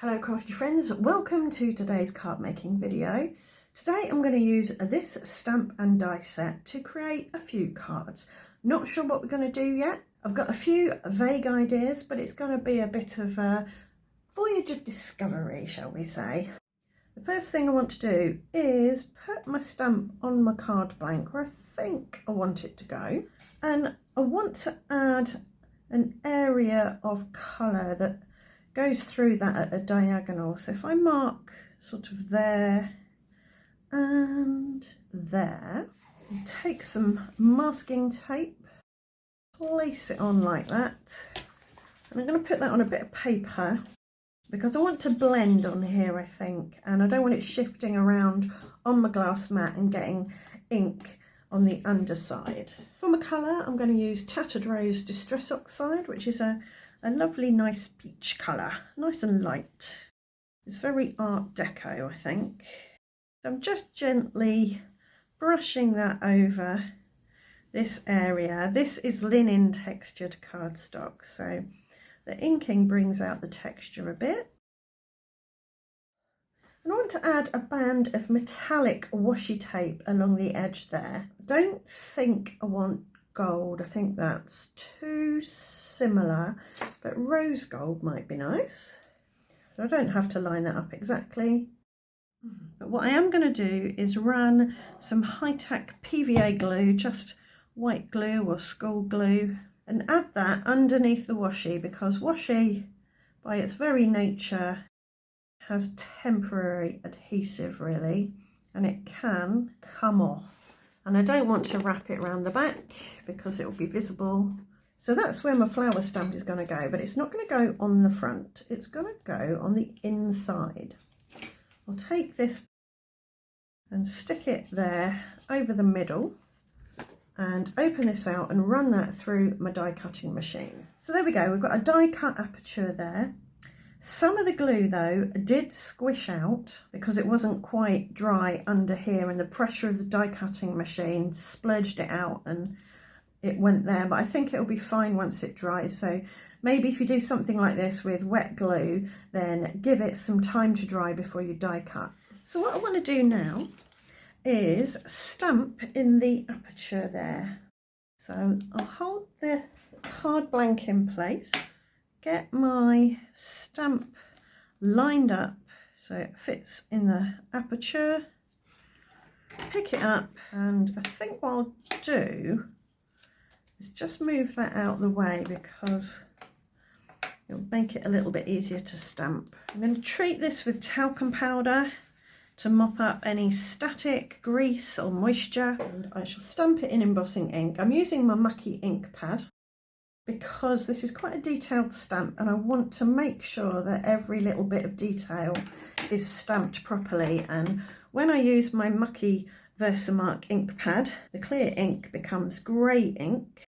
Hello crafty friends, welcome to today's card making video. Today I'm going to use this stamp and die set to create a few cards. Not sure what we're going to do yet. I've got a few vague ideas, but it's going to be a bit of a voyage of discovery, shall we say. The first thing I want to do is put my stamp on my card blank where I think I want it to go, and I want to add an area of colour that goes through that at a diagonal. So if I mark sort of there and there, take some masking tape, place it on like that, and I'm going to put that on a bit of paper because I want to blend on here, I think, and I don't want it shifting around on my glass mat and getting ink on the underside. For my colour, I'm going to use Tattered Rose Distress Oxide, which is a lovely nice peach colour, nice and light. It's very Art Deco, I think. So I'm just gently brushing that over this area. This is linen textured cardstock, so the inking brings out the texture a bit. And I want to add a band of metallic washi tape along the edge there. I don't think I want gold, I think that's too similar, but rose gold might be nice. So I don't have to line that up exactly. But what I am going to do is run some high-tech PVA glue, just white glue or school glue, and add that underneath the washi, because washi by its very nature has temporary adhesive really, and it can come off. And I don't want to wrap it around the back because it will be visible. So that's where my flower stamp is going to go, but it's not going to go on the front. It's going to go on the inside. I'll take this and stick it there over the middle and open this out and run that through my die cutting machine. So there we go, we've got a die cut aperture there. Some of the glue though did squish out because it wasn't quite dry under here, and the pressure of the die cutting machine splurged it out and it went there, but I think it'll be fine once it dries. So maybe if you do something like this with wet glue, then give it some time to dry before you die cut. So what I want to do now is stamp in the aperture there. So I'll hold the card blank in place, get my stamp lined up so it fits in the aperture, pick it up, and I think what I'll do is just move that out of the way because it'll make it a little bit easier to stamp. I'm going to treat this with talcum powder to mop up any static grease or moisture, and I shall stamp it in embossing ink. I'm using my mucky ink pad because this is quite a detailed stamp and I want to make sure that every little bit of detail is stamped properly. And when I use my mucky Versamark ink pad, the clear ink becomes grey ink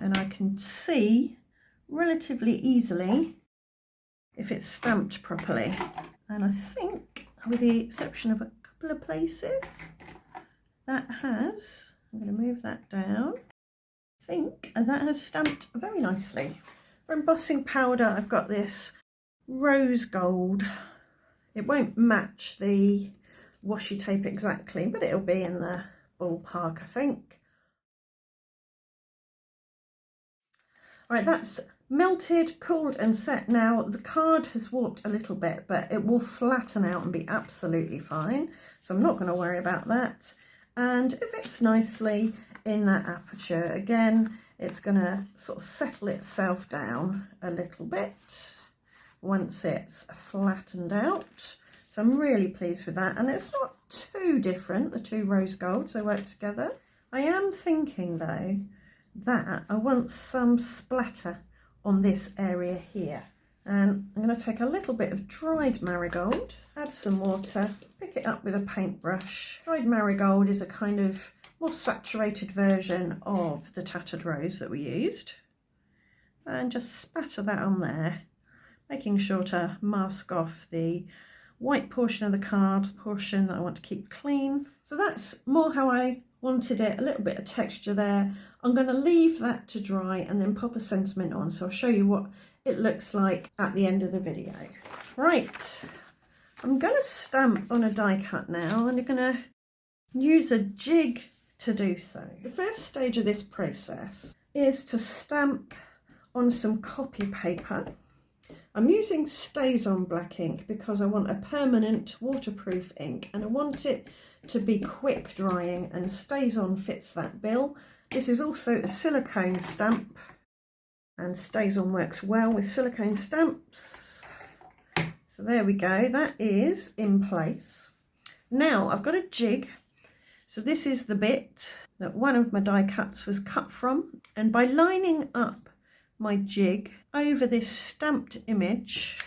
and I can see relatively easily if it's stamped properly. And I think, with the exception of a couple of places, that has, I'm going to move that down, I think that has stamped very nicely. For embossing powder, I've got this rose gold. It won't match the washi tape exactly, but it'll be in the ballpark, I think. All right, that's melted, cooled and set now. The card has warped a little bit, but it will flatten out and be absolutely fine. So I'm not going to worry about that. And it fits nicely in that aperture. Again, it's going to sort of settle itself down a little bit once it's flattened out. So I'm really pleased with that. And it's not too different, the two rose golds, they work together. I am thinking though that I want some splatter on this area here, and I'm going to take a little bit of dried marigold, add some water, pick it up with a paintbrush. Dried marigold is a kind of more saturated version of the tattered rose that we used, and just spatter that on there, making sure to mask off the white portion of the card, the portion that I want to keep clean. So that's more how I wanted it, a little bit of texture there. I'm going to leave that to dry and then pop a sentiment on, so I'll show you what it looks like at the end of the video. Right, I'm going to stamp on a die cut now, and I'm going to use a jig to do so. The first stage of this process is to stamp on some copy paper. I'm using StazOn black ink because I want a permanent waterproof ink, and I want it to be quick drying, and StazOn fits that bill. This is also a silicone stamp, and StazOn works well with silicone stamps. So there we go, that is in place. Now I've got a jig. So this is the bit that one of my die cuts was cut from, and by lining up my jig over this stamped image,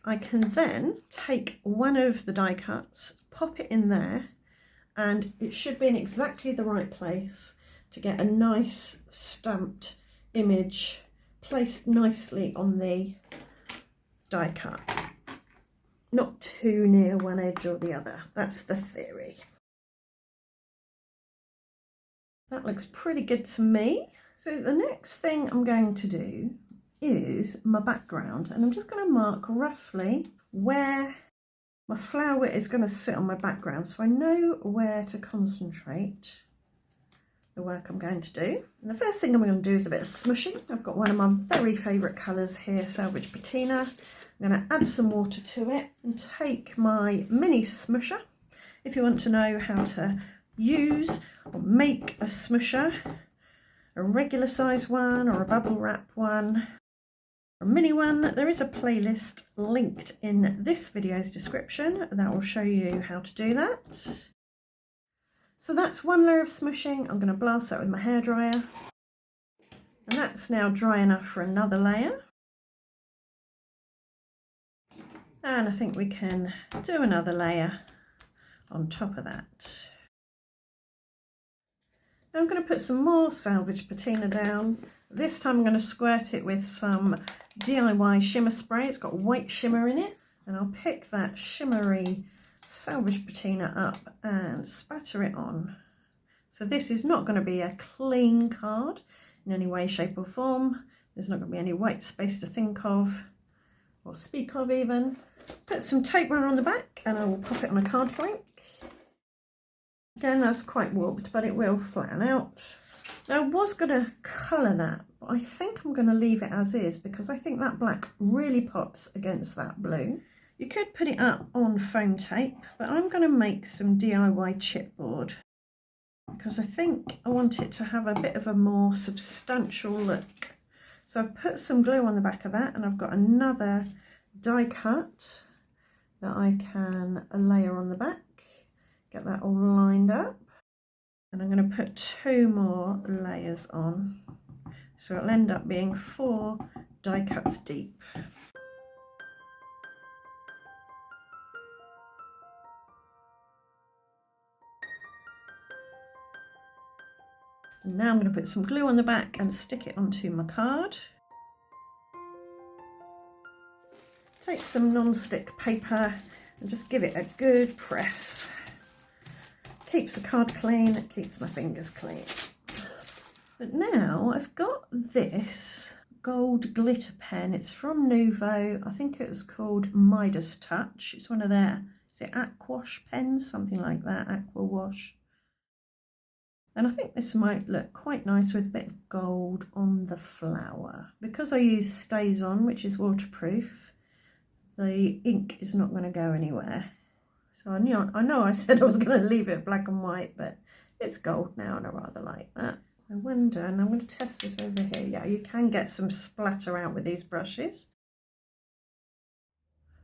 I can then take one of the die cuts, pop it in there, and it should be in exactly the right place to get a nice stamped image placed nicely on the die cut. Not too near one edge or the other, that's the theory. That looks pretty good to me. So the next thing I'm going to do is my background, and I'm just going to mark roughly where my flower is going to sit on my background, so I know where to concentrate the work I'm going to do. And the first thing I'm going to do is a bit of smushing. I've got one of my very favourite colours here, Salvage Patina. I'm going to add some water to it and take my mini smusher. If you want to know how to use or make a smusher, a regular size one or a bubble wrap one, or a mini one, there is a playlist linked in this video's description that will show you how to do that. So that's one layer of smushing. I'm going to blast that with my hairdryer, and that's now dry enough for another layer. And I think we can do another layer on top of that. Now I'm going to put some more Salvage Patina down. This time I'm going to squirt it with some DIY shimmer spray. It's got white shimmer in it, and I'll pick that shimmery Salvage Patina up and spatter it on. So this is not going to be a clean card in any way, shape or form. There's not going to be any white space to think of or speak of even. Put some tape runner on the back, and I will pop it on a card blank. Again, that's quite warped, but it will flatten out. Now I was going to colour that, but I think I'm going to leave it as is because I think that black really pops against that blue. You could put it up on foam tape, but I'm going to make some DIY chipboard because I think I want it to have a bit of a more substantial look. So I've put some glue on the back of that, and I've got another die cut that I can layer on the back. Get that all lined up, and I'm going to put 2 more layers on, so it'll end up being 4 die cuts deep. And now I'm going to put some glue on the back and stick it onto my card. Take some non-stick paper and just give it a good press. Keeps the card clean, it keeps my fingers clean. But now I've got this gold glitter pen. It's from Nuvo. I think it was called Midas Touch. It's one of their, is it Aquash pens? Something like that, Aqua Wash. And I think this might look quite nice with a bit of gold on the flower. Because I use StazOn, which is waterproof, the ink is not going to go anywhere. So I know I said I was going to leave it black and white, but it's gold now and I rather like that. I wonder, and I'm going to test this over here. Yeah, you can get some splatter out with these brushes.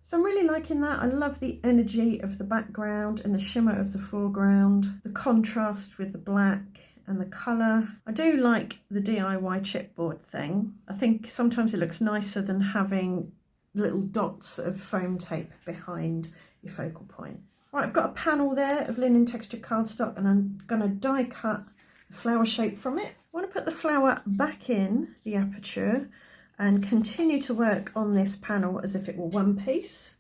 So I'm really liking that. I love the energy of the background and the shimmer of the foreground, the contrast with the black and the colour. I do like the DIY chipboard thing. I think sometimes it looks nicer than having little dots of foam tape behind your focal point. Right, I've got a panel there of linen textured cardstock, and I'm going to die cut the flower shape from it. I want to put the flower back in the aperture and continue to work on this panel as if it were one piece.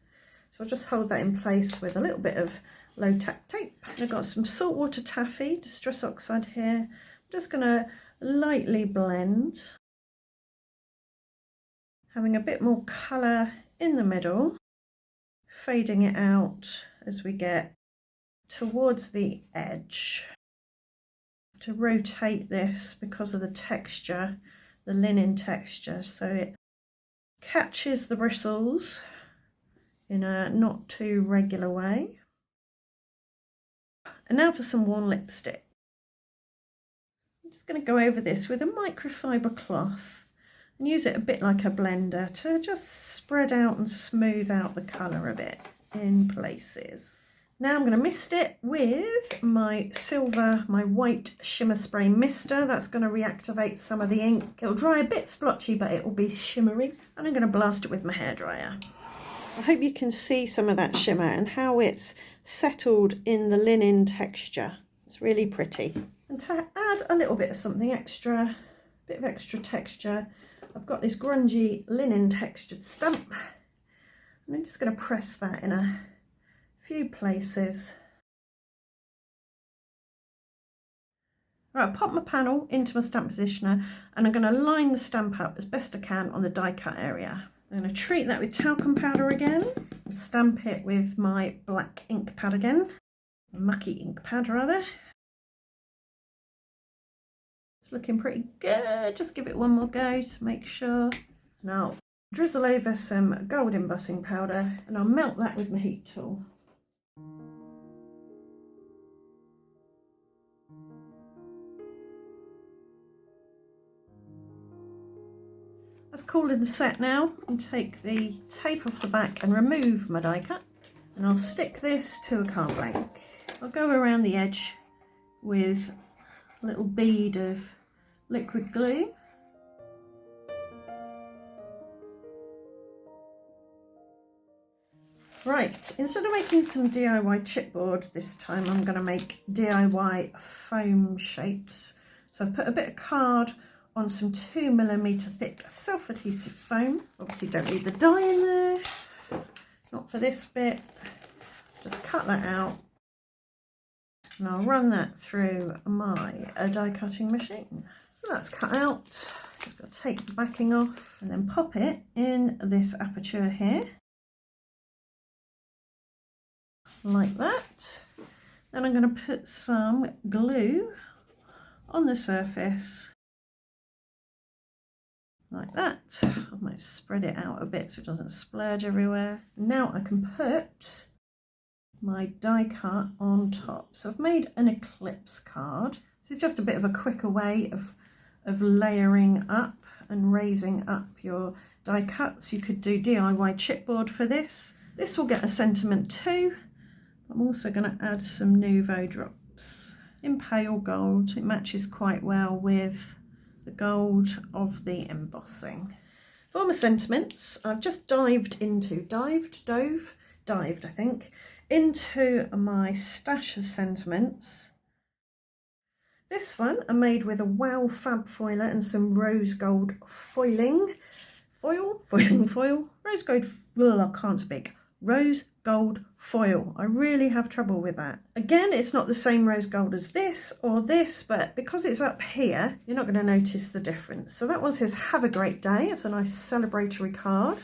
So I'll just hold that in place with a little bit of low tack tape. I've got some saltwater taffy, Distress Oxide here. I'm just going to lightly blend, having a bit more colour in the middle. fading it out as we get towards the edge. To rotate this because of the texture, the linen texture, so it catches the bristles in a not too regular way. And now for some worn lipstick. I'm just going to go over this with a microfiber cloth and use it a bit like a blender to just spread out and smooth out the colour a bit in places. Now I'm going to mist it with my silver, my white shimmer spray mister. That's going to reactivate some of the ink. It'll dry a bit splotchy, but it will be shimmery. And I'm going to blast it with my hairdryer. I hope you can see some of that shimmer and how it's settled in the linen texture. It's really pretty. And to add a little bit of something extra, a bit of extra texture, I've got this grungy linen textured stamp. And I'm just going to press that in a few places. Right, I'll pop my panel into my stamp positioner and I'm going to line the stamp up as best I can on the die cut area. I'm going to treat that with talcum powder again and stamp it with my black ink pad again, mucky ink pad rather. It's looking pretty good. Just give it one more go to make sure. Now drizzle over some gold embossing powder and I'll melt that with my heat tool. That's cooled and set now, and take the tape off the back and remove my die cut. And I'll stick this to a card blank. I'll go around the edge with a little bead of liquid glue. Right, instead of making some DIY chipboard this time, I'm going to make DIY foam shapes. So I've put a bit of card on some 2mm thick self-adhesive foam. Obviously don't need the die in there, not for this bit. Just cut that out and I'll run that through my die cutting machine. So that's cut out. Just got to take the backing off and then pop it in this aperture here, like that. Then I'm going to put some glue on the surface like that. I might spread it out a bit so it doesn't splurge everywhere. Now I can put my die cut on top. So I've made an eclipse card. This is just a bit of a quicker way of layering up and raising up your die cuts. You could do DIY chipboard for this. This will get a sentiment too. I'm also going to add some Nouveau drops in pale gold. It matches quite well with the gold of the embossing. For my sentiments, I've just dived I think, into my stash of sentiments. This one I made with a Wow Fab foiler and some rose gold foil, rose gold, I can't speak, rose gold foil. I really have trouble with that. Again, it's not the same rose gold as this or this, but because it's up here, you're not going to notice the difference. So that one says have a great day. It's a nice celebratory card.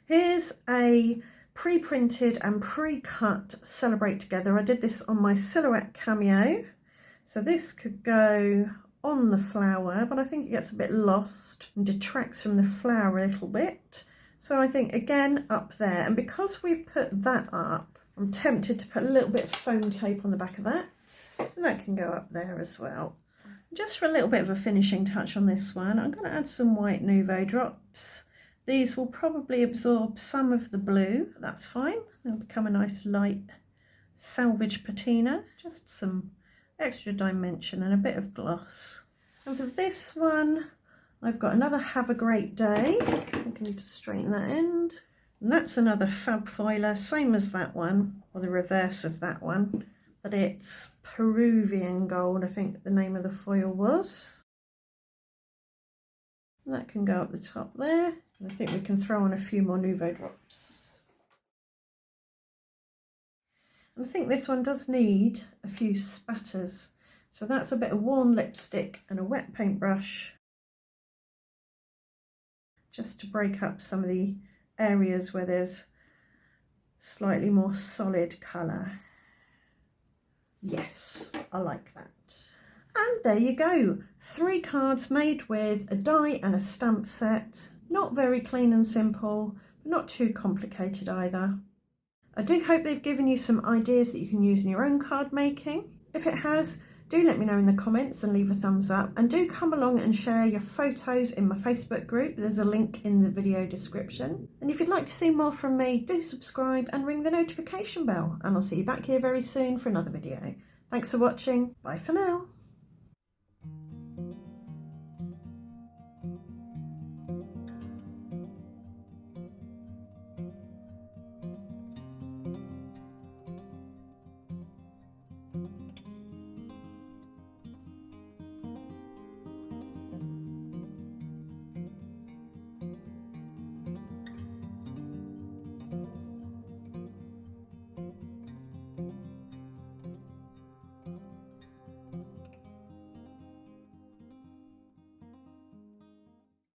Here's a pre-printed and pre-cut celebrate together. I did this on my silhouette cameo. So this could go on the flower, but I think it gets a bit lost and detracts from the flower a little bit. So I think again up there, and because we've put that up, I'm tempted to put a little bit of foam tape on the back of that, and that can go up there as well. Just for a little bit of a finishing touch on this one, I'm going to add some white Nouveau drops. These will probably absorb some of the blue, that's fine. They'll become a nice light salvage patina, just some extra dimension and a bit of gloss. And for this one, I've got another have a great day. I can straighten that end. And that's another fab foiler, same as that one, or the reverse of that one. But it's Peruvian gold, I think the name of the foil was. And that can go up the top there. And I think we can throw on a few more Nouveau drops. And I think this one does need a few spatters. So that's a bit of worn lipstick and a wet paintbrush, just to break up some of the areas where there's slightly more solid colour. Yes, I like that. And there you go, 3 cards made with a die and a stamp set. Not very clean and simple, but not too complicated either. I do hope they've given you some ideas that you can use in your own card making. If it has, do let me know in the comments and leave a thumbs up, and do come along and share your photos in my Facebook group. There's a link in the video description. And if you'd like to see more from me, do subscribe and ring the notification bell, and I'll see you back here very soon for another video. Thanks for watching. Bye for now.